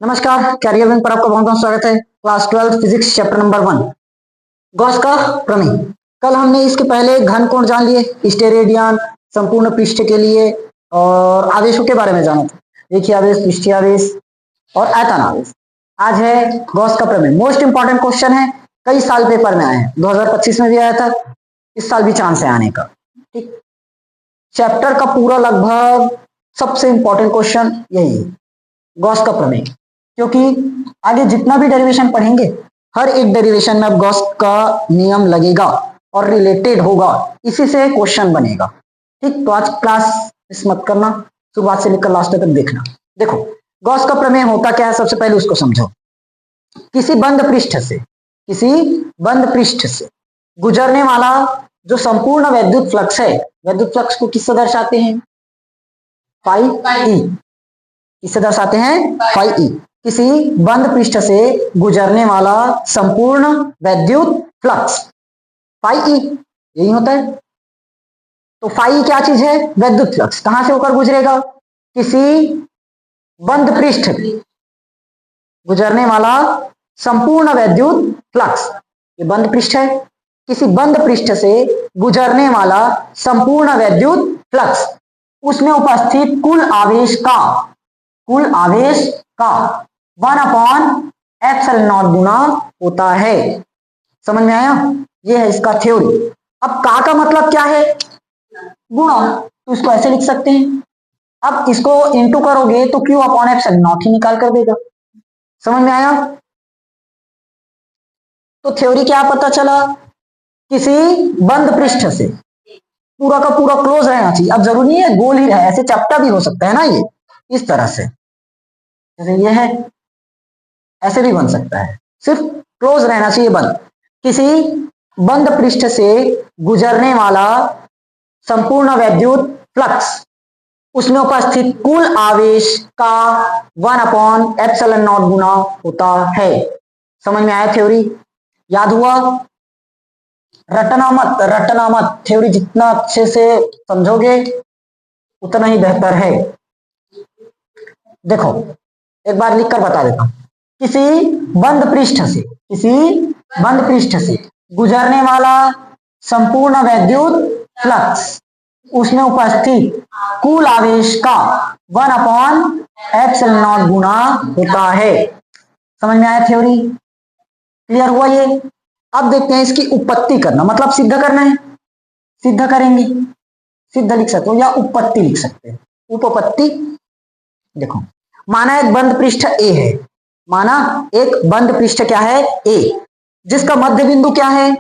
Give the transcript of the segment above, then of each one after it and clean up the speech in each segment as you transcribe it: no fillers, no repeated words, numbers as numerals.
नमस्कार, career wing पर आपका बहुत बहुत स्वागत है। Class 12 physics chapter number 1 Gauss का प्रमेय। कल हमने इसके पहले घन कोण जान लिए, स्टेरेडियन, संपूर्ण पृष्ठ के लिए और आवेशों के बारे में जाना था। रेखीय आवेश, पृष्ठीय आवेश और आयतन आवेश। आज है गॉस का प्रमेय। मोस्ट इंपॉर्टेंट क्वेश्चन है, कई साल पेपर में आए हैं, 2025 में भी आया था, इस साल भी चांस है आने का। ठीक, चैप्टर का पूरा लगभग सबसे इंपॉर्टेंट क्वेश्चन यही है, गॉस का प्रमेय। क्योंकि आगे जितना भी डेरिवेशन पढ़ेंगे, हर एक डेरिवेशन में अब गॉस का नियम लगेगा और रिलेटेड होगा, इसी से क्वेश्चन बनेगा। ठीक, तो आज क्लास मिस मत करना, शुरुआत से लेकर लास्ट तक देखना। देखो गॉस का प्रमेय होता क्या है, सबसे पहले उसको समझो। किसी बंद पृष्ठ से गुजरने वाला जो संपूर्ण वैद्युत फ्लक्स है, वैद्युत फ्लक्स को किससे दर्शाते हैं? Phi E. किससे दर्शाते हैं? Phi E. किसी बंद पृष्ठ से गुजरने वाला संपूर्ण वैद्युत फ्लक्स फाई ई, यही होता है। तो फाई क्या चीज है? वैद्युत फ्लक्स। कहां से होकर गुजरेगा? किसी बंद पृष्ठ गुजरने वाला संपूर्ण वैद्युत फ्लक्स, ये बंद पृष्ठ है, किसी बंद पृष्ठ से गुजरने वाला संपूर्ण वैद्युत फ्लक्स, उसमें उपस्थित कुल आवेश का 1/ε0 गुना होता है। समझ में आया? ये है इसका थ्योरी। अब का मतलब क्या है? गुणा, तो इसको ऐसे लिख सकते हैं। अब इसको इंटू करोगे तो Q/ε0 ही निकाल कर देगा। समझ में आया? तो थ्योरी क्या पता चला? किसी बंद पृष्ठ से पूरा का पूरा क्लोज रहना चाहिए। अब जरूरी नहीं है गोल ही रहे, ऐसे चपटा भी हो सकता है ना, ये इस तरह से, जैसे ये है, ऐसे भी बन सकता है, सिर्फ क्लोज रहना चाहिए बंद। किसी बंद पृष्ठ से गुजरने वाला संपूर्ण वैद्युत फ्लक्स, उसमें उपस्थित कुल आवेश का 1/ε0 गुना होता है। समझ में आया थ्योरी? याद हुआ? रटना मत। थ्योरी जितना अच्छे से समझोगे उतना ही बेहतर है। देखो एक बार लिखकर बता देता हूं। किसी बंद पृष्ठ से गुजरने वाला संपूर्ण वैद्युत फ्लक्स, उसमें उपस्थित कुल आवेश का 1/ε0 गुना होता है। समझ में आया थ्योरी? क्लियर हुआ ये? अब देखते हैं इसकी उपपत्ति करना, मतलब सिद्ध करना है। सिद्ध करेंगे, सिद्ध लिख सकते हो या उपपत्ति लिख सकते हैं। उपपत्ति देखो, माना एक बंद पृष्ठ ए है, माना एक बंद पृष्ठ क्या है? ए, जिसका मध्य बिंदु क्या है?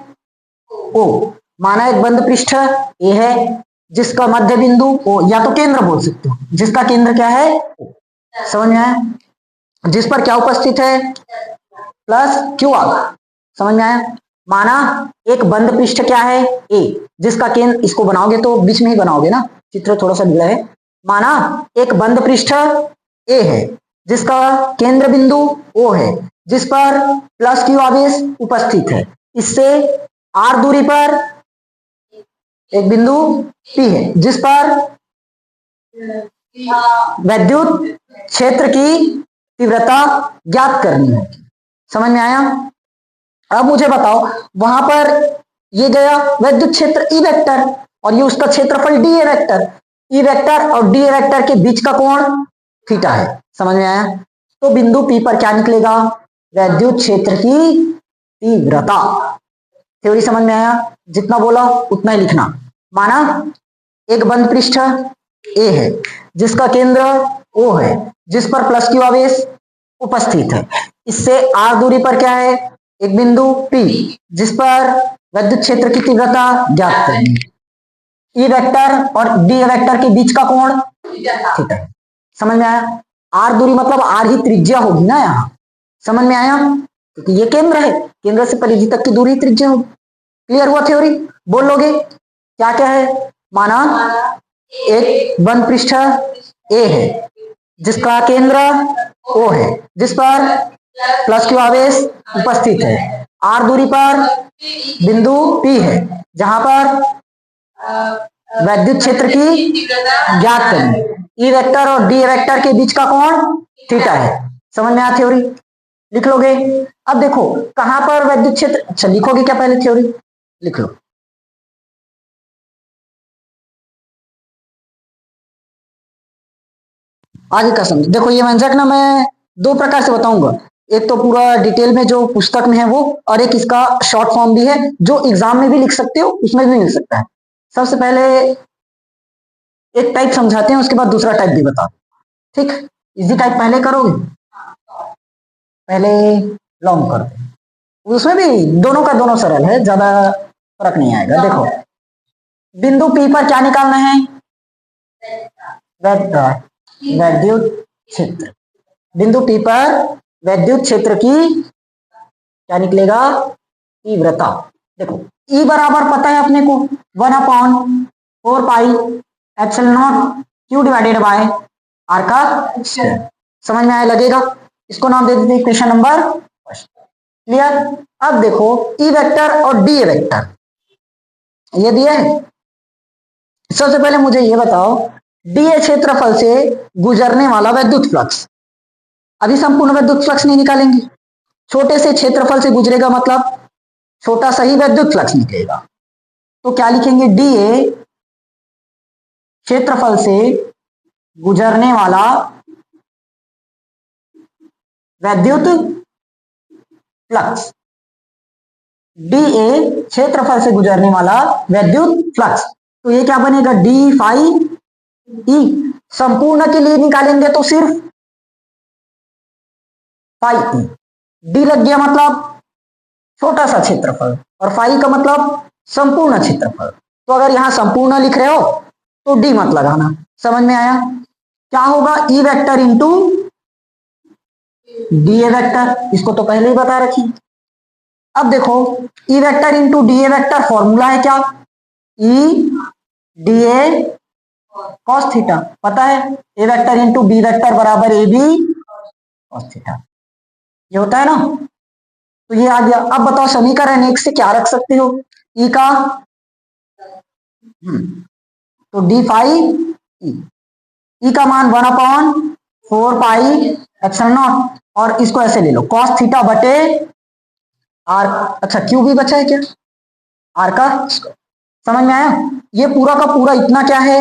ओ। माना एक बंद पृष्ठ ए है जिसका मध्य बिंदु ओ, या तो केंद्र बोल सकते हो, जिसका केंद्र क्या है? ओ। समझ में आया? जिस पर क्या उपस्थित है? Plus Q R. समझ में आया? माना एक बंद पृष्ठ क्या है? ए, जिसका केंद्र, इसको बनाओगे तो बीच में ही बनाओगे ना, चित्र थोड़ा सा ढीला है। माना एक बंद पृष्ठ ए है जिसका केंद्र बिंदु ओ है, जिस पर प्लस क्यू आवेश उपस्थित है। इससे आर दूरी पर एक बिंदु पी है जिस पर वैद्युत क्षेत्र की तीव्रता ज्ञात करनी है। समझ में आया? अब मुझे बताओ, वहां पर ये गया वैद्युत क्षेत्र ई वेक्टर और ये उसका क्षेत्रफल D A vector. E vector और डी ए वेक्टर के बीच का कोण थीटा है। समझ में आया? तो बिंदु पी पर क्या निकलेगा? वैद्युत क्षेत्र की तीव्रता। थ्योरी समझ में आया? जितना बोला उतना ही लिखना। माना एक बंद पृष्ठ ए है जिसका केंद्र ओ है, जिस पर प्लस क्यू आवेश उपस्थित है। इससे आर दूरी पर क्या है? एक बिंदु P जिस पर वैद्युत क्षेत्र की तीव्रता ज्ञात करनी। ई वेक्टर और डी वेक्टर के बीच का कोण थीटा है। समझ में आया? आर दूरी मतलब आर ही त्रिज्या होगी ना यहाँ। समझ में आया? क्योंकि ये केंद्र है, केंद्र से परिधि तक की दूरी त्रिज्या होगी। क्लियर हुआ थ्योरी? बोल लोगे क्या क्या है? माना एक बंद पृष्ठ ए है जिसका केंद्र ओ है, जिस पर प्लस क्यू आवेश उपस्थित है। आर दूरी पर बिंदु P है जहां पर वैद्युत क्षेत्र की ज्ञात करनी। ई वेक्टर और डी वेक्टर के बीच का कोण थीटा है। समझ में आ थ्योरी? लिख लोगे? अब देखो कहां पर वैद्युत क्षेत्र, अच्छा लिखोगे क्या पहले थ्योरी? लिख लो। आगे का समझ देखो, ये व्यंजक ना मैं दो प्रकार से बताऊंगा, एक तो पूरा डिटेल में जो पुस्तक में है वो, और एक इसका शॉर्ट फॉर्म भी है जो एग्जाम में भी लिख सकते हो, उसमें भी मिल सकता है। सबसे पहले एक टाइप समझाते हैं, उसके बाद दूसरा टाइप भी बता, ठीक? इजी टाइप पहले करोगे, पहले लॉन्ग करते हैं, उसमें भी दोनों का दोनों सरल है, ज्यादा फर्क नहीं आएगा। देखो बिंदु पी पर क्या निकालना है? वैद्युत क्षेत्र। बिंदु पी पर वैद्युत क्षेत्र की क्या निकलेगा? तीव्रता। देखो ई बराबर पता है अपने को 1/4 pi epsilon naught Q divided by r का स्क्वायर। समझ में आया लगेगा? इसको नाम दे देते इक्वेशन नंबर फर्स्ट। क्लियर? अब देखो ई वेक्टर और डी वेक्टर ये दिया है। सबसे पहले मुझे ये बताओ, डीए क्षेत्रफल से गुजरने वाला वैद्युत फ्लक्स, अभी संपूर्ण वैद्युत फ्लक्स नहीं निकालेंगे, छोटे से क्षेत्रफल से गुजरेगा मतलब छोटा सा ही वैद्युत फ्लक्स निकलेगा, तो क्या लिखेंगे? डीए क्षेत्रफल से गुजरने वाला वैद्युत फ्लक्स, डीए क्षेत्रफल से गुजरने वाला वैद्युत फ्लक्स, तो ये क्या बनेगा? D phi E. संपूर्ण के लिए निकालेंगे तो सिर्फ फाई ई, डी लग गया मतलब छोटा सा क्षेत्रफल, और फाई का मतलब संपूर्ण क्षेत्रफल। तो अगर यहां संपूर्ण लिख रहे हो तो डी मत लगाना। समझ में आया? क्या होगा? ई vector into D A vector, इसको तो पहले ही बता रखी। अब देखो ई vector into D A vector formula है क्या? E D A cos theta, पता है? ए वेक्टर इंटू बी वेक्टर बराबर ए बी कॉस थीटा, ये होता है ना? तो ये आ गया। अब बताओ समीकरण एक से क्या रख सकते हो? ई का तो डी फाई ई का मान 1/4 पाई एप्सिलॉन नॉट, और इसको ऐसे ले लो कॉस थीटा बटे आर। अच्छा क्यू भी बचा है क्या? आर का स्क्वायर। समझ में आया? ये पूरा का पूरा इतना क्या है?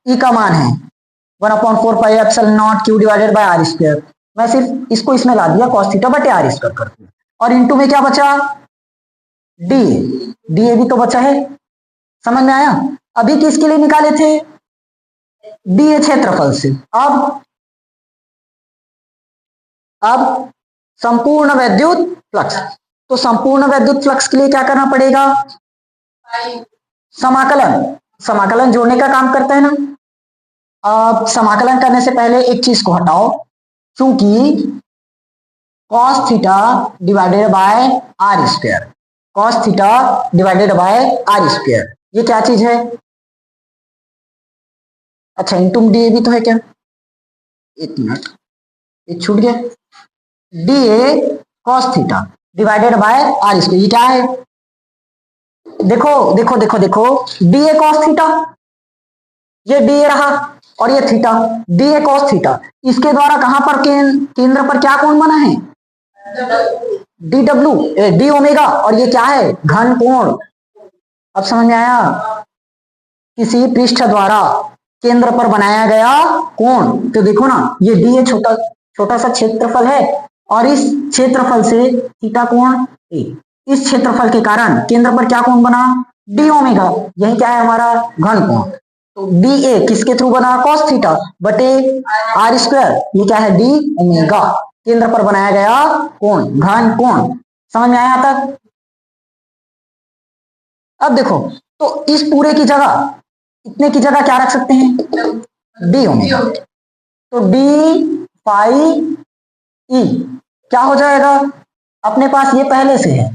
ई का मान है 1/4 pi epsilon naught Q divided by are square. मैं सिर्फ इसको इसमें ला दिया कॉस थीटा बटे आर स्क्वायर करके, और इनटू में क्या बचा? डी, डी ए भी तो बचा है। समझ में आया? अभी किसके लिए निकाले थे? डी ए क्षेत्रफल से। अब संपूर्ण वैद्युत फ्लक्स, तो संपूर्ण वैद्युत फ्लक्स के लिए क्या करना पड़ेगा? समाकलन, समाकलन जोड़ने का काम करता है ना। अब समाकलन करने से पहले एक चीज को हटाओ, क्योंकि cos theta divided by are square, cos theta divided by are square, ये क्या चीज है? अच्छा इंटू डी ए भी तो है क्या? एक मिनट, ये छूट गया। D A cos theta divided by are square, ये क्या है? देखो देखो देखो देखो, डी ए कॉस थीटा, ये डी ए रहा, और ये थीटा, डी ए कॉस थीटा, इसके द्वारा कहां पर केंद्र पर क्या कोण बना है? डी डब्ल्यू, डी ओमेगा, और ये क्या है? घन कोण। अब समझ में आया? किसी पृष्ठ द्वारा केंद्र पर बनाया गया कोण। तो देखो ना, ये डी ए छोटा छोटा सा क्षेत्रफल है, और इस क्षेत्रफल से थीटा कोण ए, इस क्षेत्रफल के कारण केंद्र पर क्या कोण बना? डी ओमेगा, यही क्या है? हमारा घन कोण। तो डी ए किसके थ्रू बना? कॉस थीटा बटे आर स्क्वायर, ये क्या है? डी ओमेगा, केंद्र पर बनाया गया कोण, घन कोण। समझ में आया तक? अब देखो, तो इस पूरे की जगह, इतने की जगह क्या रख सकते हैं? डी ओमेगा, तो डी फाई ई क्या हो जाएगा? अपने पास ये पहले से है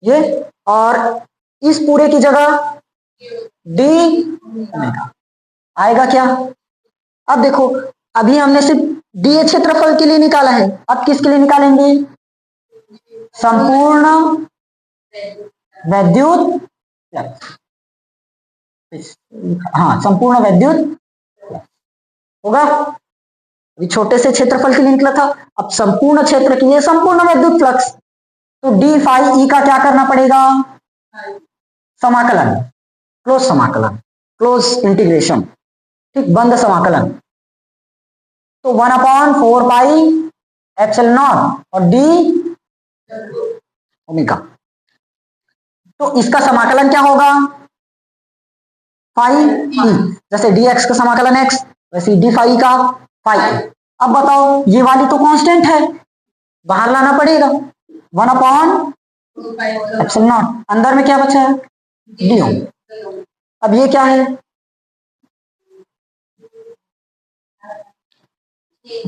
ये, और इस पूरे की जगह डी ओमेगा आएगा क्या? अब देखो, अभी हमने सिर्फ डी ए क्षेत्रफल के लिए निकाला है, अब किसके लिए निकालेंगे? संपूर्ण वैद्युत, हाँ संपूर्ण वैद्युत होगा। अभी छोटे से क्षेत्रफल के लिए निकला था, अब संपूर्ण क्षेत्र के लिए संपूर्ण विद्युत फ्लक्स, तो डी फाई ई का क्या करना पड़ेगा, समाकलन, क्लोज समाकलन, क्लोज इंटीग्रेशन, ठीक, बंद समाकलन। तो 1/4 पाई एप्सिलॉन नॉट और डी ओमेगा, तो इसका समाकलन क्या होगा, फाई ई, जैसे डी एक्स का समाकलन एक्स, वैसे डी फाई का फाई। अब बताओ ये वाली तो कांस्टेंट है, बाहर लाना पड़ेगा, 1/एप्सिलॉन नॉट, अंदर में क्या बचा है, डी ओमेगा। अब ये क्या है,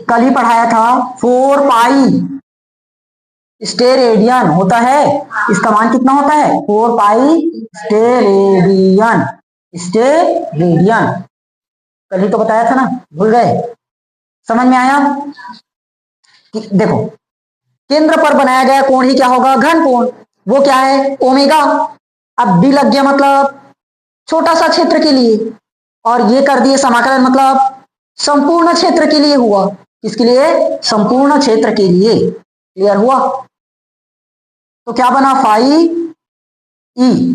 कल ही पढ़ाया था, 4 पाई स्टेरेडियन होता है, इसका मान कितना होता है, 4 पाई स्टेरेडियन, स्टेरेडियन, कल ही तो बताया था ना, भूल गए, समझ में आया कि देखो केंद्र पर बनाया गया कोण ही क्या होगा, घन कोण, वो क्या है, ओमेगा। अब डी लग गया मतलब छोटा सा क्षेत्र के लिए, और ये कर दिए समाकलन मतलब संपूर्ण क्षेत्र के लिए हुआ, किसके लिए, संपूर्ण क्षेत्र के लिए, क्लियर हुआ। तो क्या बना, फाई ई,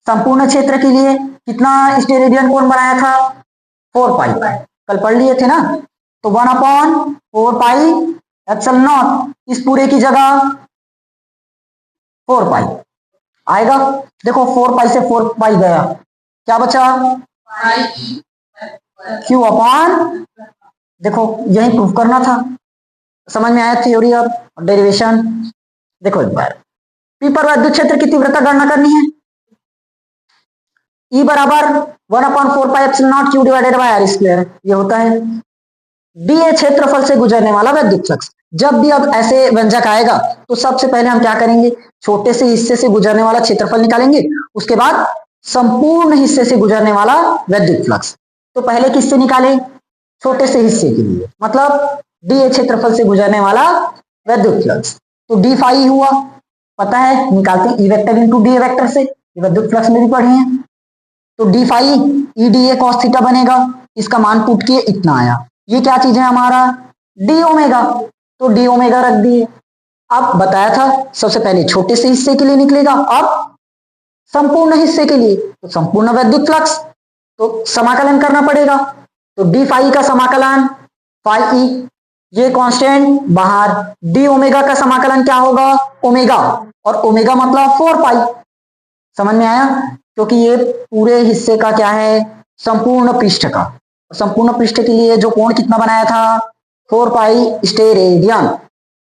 संपूर्ण क्षेत्र के लिए कितना स्टेरेडियन कोण बनाया था, 4 पाई, कल पढ़ लिए थे ना, तो 1/4 पाई एप्सिलॉन नॉट, इस पूरे की जगह 4 पाई आएगा, देखो 4 पाई से 4 पाई गया, क्या बचा, क्यू अपॉन, देखो यही प्रूफ करना था, समझ में आया थ्योरी अब डेरिवेशन। देखो एक बार पी पर विद्युत क्षेत्र की तीव्रता गणना करनी है, E बराबर 1/4 pi epsilon naught Q divided by are square, ये होता है डीए क्षेत्रफल से गुजरने वाला विद्युत फ्लक्स। जब भी अब ऐसे व्यंजक आएगा तो सबसे पहले हम क्या करेंगे, छोटे से हिस्से से गुजरने वाला क्षेत्रफल निकालेंगे, उसके बाद संपूर्ण हिस्से से गुजरने वाला विद्युत फ्लक्स। तो पहले किससे निकाले, छोटे से हिस्से के लिए, मतलब डीए क्षेत्रफल से गुजरने वाला विद्युत फ्लक्स, तो डी फाई हुआ, पता है निकालते हैं, E vector into d vector से, विद्युत फ्लक्स में भी पढ़े हैं, तो D phi E D A cos theta बनेगा, इसका मान पुट किए इतना आया, ये क्या चीज है हमारा, डी ओमेगा, तो डी ओमेगा रख दिए। अब बताया था सबसे पहले छोटे से हिस्से के लिए निकलेगा, अब संपूर्ण हिस्से के लिए, तो संपूर्ण विद्युत फ्लक्स, तो समाकलन करना पड़ेगा, तो डी फाई का समाकलन फाई ई, ये कांस्टेंट बाहर, डी ओमेगा का समाकलन क्या होगा, ओमेगा, और ओमेगा मतलब 4 पाई, समझ में आया, क्योंकि ये पूरे हिस्से का क्या है, संपूर्ण पृष्ठ का, संपूर्ण पृष्ठ के लिए जो कोण कितना बनाया था, 4 पाई स्टेरेडियन,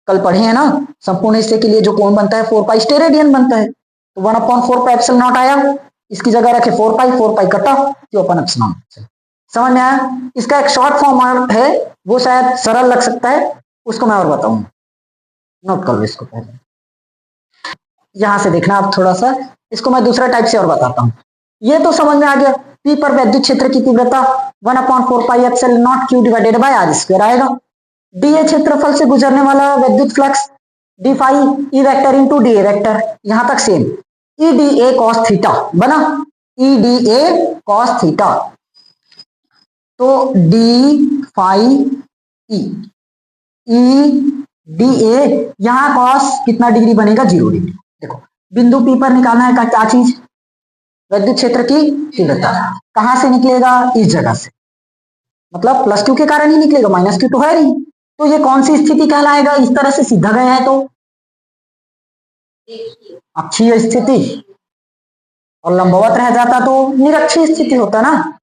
कल पढ़े हैं ना, संपूर्ण हिस्से के लिए जो कोण बनता है 4 पाई स्टेरेडियन बनता है, तो 1/4 पाई एप्सिलॉन नॉट आया, इसकी जगह रखे 4 पाई कटा, क्यू अपन एप्सिलॉन, समझ में आया। इसका एक शॉर्ट फॉर्म है, वो शायद सरल लग सकता है, उसको मैं और बताऊंगा, नोट कर लो इसको पहले, यहां से देखना आप थोड़ा सा, इसको मैं दूसरा टाइप से और बताता हूं। ये तो समझ में आ गया, पी पर विद्युत क्षेत्र की तीव्रता 1/4 pi epsilon naught Q divided by are square आएगा, डीए क्षेत्रफल से गुजरने वाला विद्युत flux D phi E vector into D A vector, यहां तक same, E D A cos theta बना, E D A cos theta, तो D phi E D A, यहां कॉस कितना डिग्री बनेगा, 0 डिग्री। देखो बिंदु पी पर निकालना है क्या चीज, विद्युत क्षेत्र की तीव्रता, कहां से निकलेगा, इस जगह से, मतलब प्लस क्यू के कारण ही निकलेगा, माइनस क्यू तो है नहीं, तो ये कौन सी स्थिति कहलाएगा, इस तरह से सीधा गया है तो अक्षीय स्थिति, और लंबवत रह जाता तो निरक्षीय स्थिति होता ना,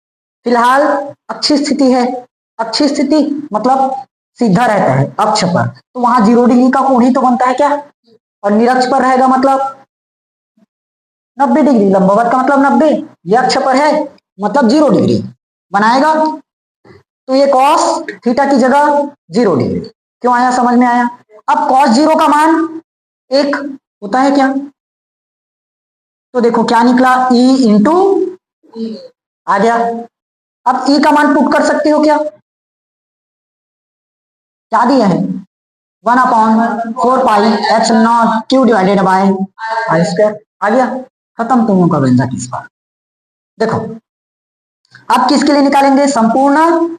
फिलहाल अक्षीय स्थिति है, अक्षीय स्थिति मतलब सीधा रहता है अक्ष पर, तो वहां 0 डिग्री का कोण ही तो बनता है क्या, और निरक्ष पर रहेगा मतलब 90 डिग्री, लंबवत का मतलब 90, ये अक्ष पर है मतलब 0 डिग्री बनाएगा, तो ये कॉस थीटा की जगह 0 डिग्री, क्यों आया, समझ में आया। अब कॉस 0 का मान 1 होता है क्या, तो देखो क्या निकला, E इंटू आ गया, अब E का मान पुट कर सकते हो क्या दिया है, 1/4 pi epsilon naught Q divided by are square, आ गया, खत्म तुम लोगों का व्यंजक इस बार। देखो अब किसके लिए निकालेंगे, संपूर्ण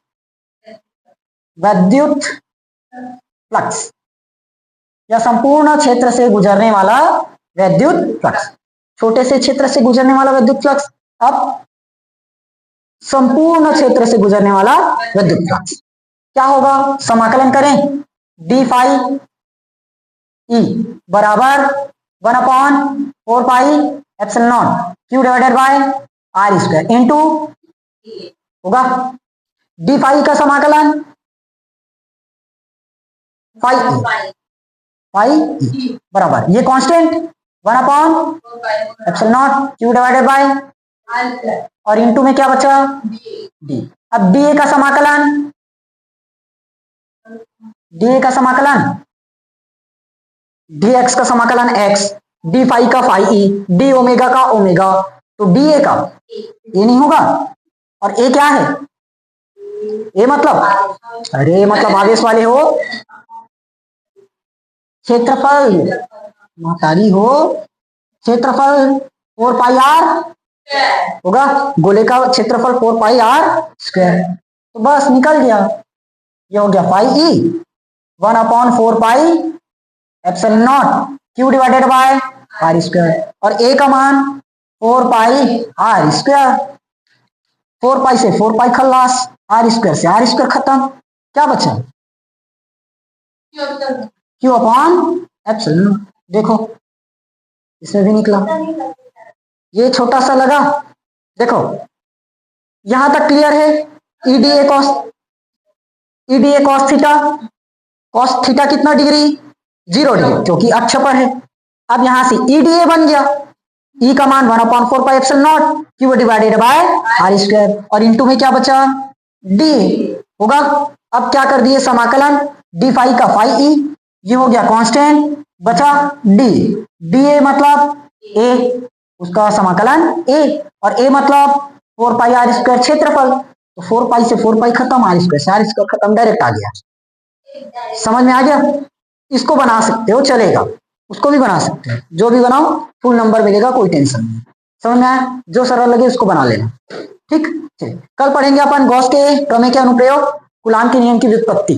विद्युत फ्लक्स, या संपूर्ण क्षेत्र से गुजरने वाला विद्युत फ्लक्स। छोटे से क्षेत्र से गुजरने वाला विद्युत फ्लक्स, अब संपूर्ण क्षेत्र से गुजरने वाला विद्युत फ्लक्स क्या होगा? समाकलन करें, डी फाई ई बराबर 1/4 pi epsilon naught Q divided by are square into होगा डी फाई का समाकलन फाई ई बराबर ये constant 1/4 epsilon naught Q divided by और इनटू में क्या बचा? डी। अब डी ए का समाकलन, डी ए का समाकलन डी एक्स का समाकलन एक्स, डी फाई का फाई ई, डी ओमेगा का ओमेगा, तो डी ए का ये नहीं होगा। और ए क्या है? ए मतलब, अरे मतलब आवेश वाले हो, क्षेत्रफल मातारी हो, क्षेत्रफल 4 पाई आर होगा, गोले का क्षेत्रफल 4 पाई आर स्क्वायर, तो बस निकल गया, ये हो गया phi E 1/4 pi epsilon naught Q divided by are square, और ए का मान 4 पाई आर स्क्वायर, 4 पाई से 4 पाई खल्लास, आर स्क्वायर से आर स्क्वायर खत्म, क्या बचा? Q upon epsilon not. देखो इसमें भी निकला, ये छोटा सा लगा, देखो यहां तक क्लियर है। EDA cos, EDA cos theta कितना डिग्री? 0 डिग्री, क्योंकि अक्ष पर है। अब यहां से ईडीए बन गया, ई का मान 1/4 pi epsilon naught Q divided by are square, और इनटू में क्या बचा? डी होगा। अब क्या कर दिए समाकलन, डी फाई का फाई ई, ये हो गया कांस्टेंट, बचा डी, डी ए मतलब ए, उसका समाकलन ए, और ए मतलब 4 पाई आर स्क्वायर क्षेत्रफल, तो 4 पाई से 4 पाई खत्म, आर स्क्वायर से आर स्क्वायर खत्म, डायरेक्ट आ गया। समझ में आ गया? इसको बना सकते हो, चलेगा, उसको भी बना सकते हो, जो भी बनाओ फुल नंबर मिलेगा, कोई टेंशन नहीं। समझ में आया? जो सरल लगे उसको बना लेना, ठीक। कल पढ़ेंगे अपन गॉस के प्रमेय के अनुप्रयोग, कूलाम के नियम की व्युत्पत्ति।